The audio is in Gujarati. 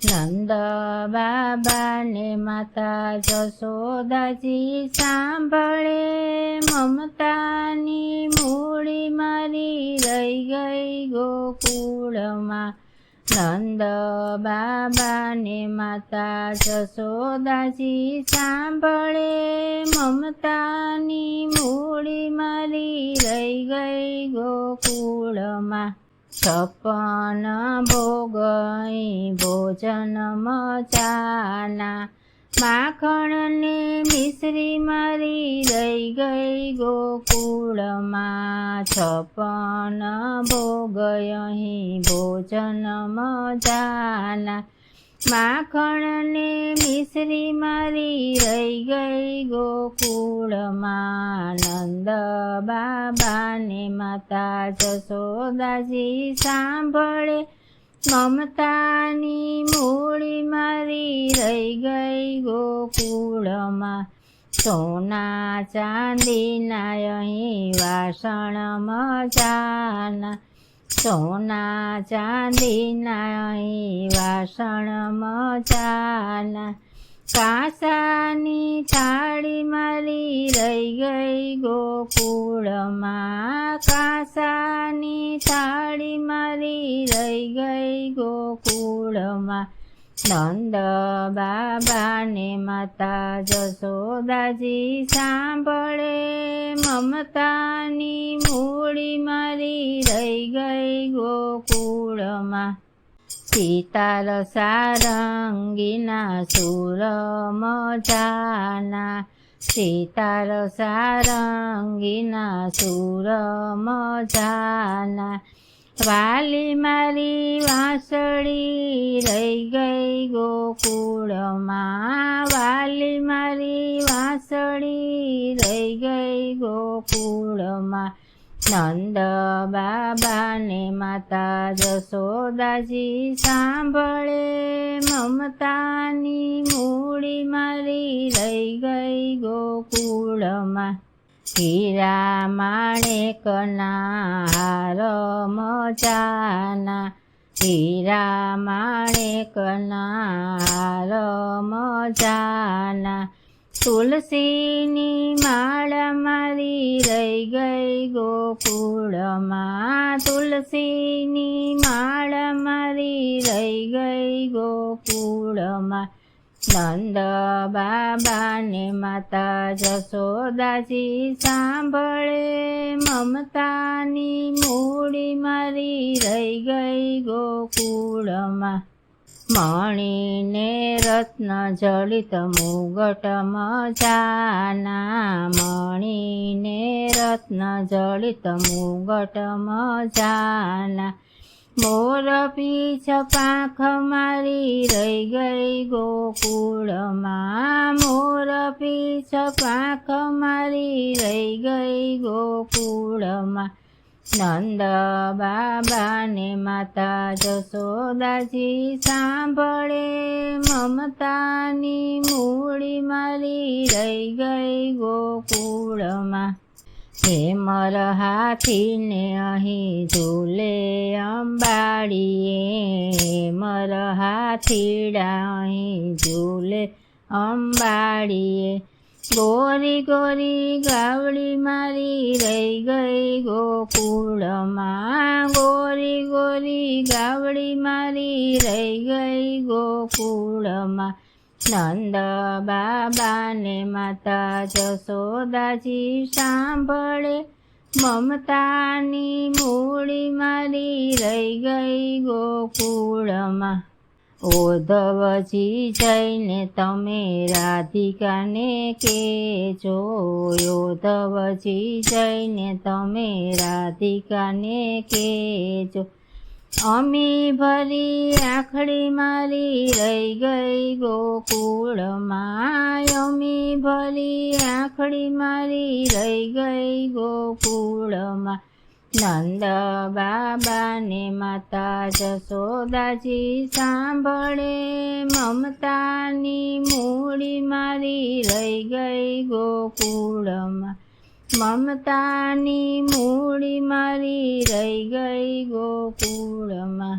નંદ બાબાને માતા જશોદાજી સાંભળે, મમતાની મૂડી મારી રહી ગઈ ગોકુળમાં. નંદ બાબાને માતા જશોદાજી સાંભળે, મમતાની મૂડી મારી રહી ગઈ ગોકુળમાં. 56 ભોગ ભોજન મજાના, માખણ ને મિશ્રી મારી રહી ગઈ ગોકુળમાં. 56 ભોગ ભોજન મજાના, માખણ ને મિશ્રી મારી રહી ગઈ ગોકુળમાં. નંદ બાબાને માતા જશોદાજી સાંભળે, મમતાની મૂડી મારી રહી ગઈ ગોકુળમાં. સોના ચાંદીના વાસણ મજાના, સોના ચાંદીના વાસણ મજાના, કાંસાની થાળી મારી રહી ગઈ ગોકુળમાં. કાંસાની થાળી મારી રહી ગઈ ગોકુળમાં. નંદ બાબાને માતા જશોદાજી સાંભળે, મમતાની મૂડી મારી રહી ગઈ ગોકુળમાં. સીતાર સારંગીના સુર મજાના, સીતાર સારંગીના સુર મજાના, વાલી મારી વાંસળી રહી ગઈ ગોકુળમાં. વાલી મારી વાંસળી રહી ગઈ ગોકુળમાં. નંદ બાબાને માતા જશોદાજી સાંભળે, મમતાની મૂડી મારી રહી ગઈ ગોકુળમાં. હીરા માણેકના હાર મજાના, હીરા માણેકના હાર મજાના, તુલસીની માળા મારી રહી ગઈ ગોકુળમાં. તુલસીની માળા મારી રહી ગઈ ગોકુળમાં. નંદ બાબાને માતા જશોદાજી સાંભળે, મમતાની મૂડી મારી રહી ગઈ ગોકુળમાં. મણીને રત્ન જડિત મુગટ મજાના, મણીને રત્ન જડિત મુગટ મજાના, મોર પીછ પાંખ મારી રહી ગઈ ગોકુળમાં. મોર પીછ પાંખ મારી રહી ગઈ ગોકુળમાં. નંદ બાબાને માતા જશોદાજી સાંભળે, મમતાની મૂડી મારી રહી ગઈ ગોકુળમાં. હેમર હાથીને અહીં ઝૂલે અંબાડીએ, હેમર હાથીડા અહીં ઝૂલે અંબાડીએ, ગોરી ગોરી ગાવડી મારી રહી ગઈ ગોકુળમાં. ગોરી ગોરી ગાવડી મારી રહી ગઈ ગોકુળમાં. નંદ બાબાને માતા જશોદાજી સાંભળે, મમતાની મૂડી મારી રહી ગઈ ગોકુળમાં. ઉદ્ધવજી જઈને તમે રાધિકાને કહેજો, ઉદ્ધવજી જઈને તમે રાધિકાને કહેજો, અમી ભરી આંખડી મારી રહી ગઈ ગોકુળમાં. અમી ભરી આંખડી મારી રહી ગઈ ગોકુળમાં. નંદ બાબાને માતા જશોદાજી સાંભળે, મમતાની મૂડી મારી રહી ગઈ ગોકુળમાં. મમતાની મૂડી મારી રહી ગઈ ગોકુળમાં.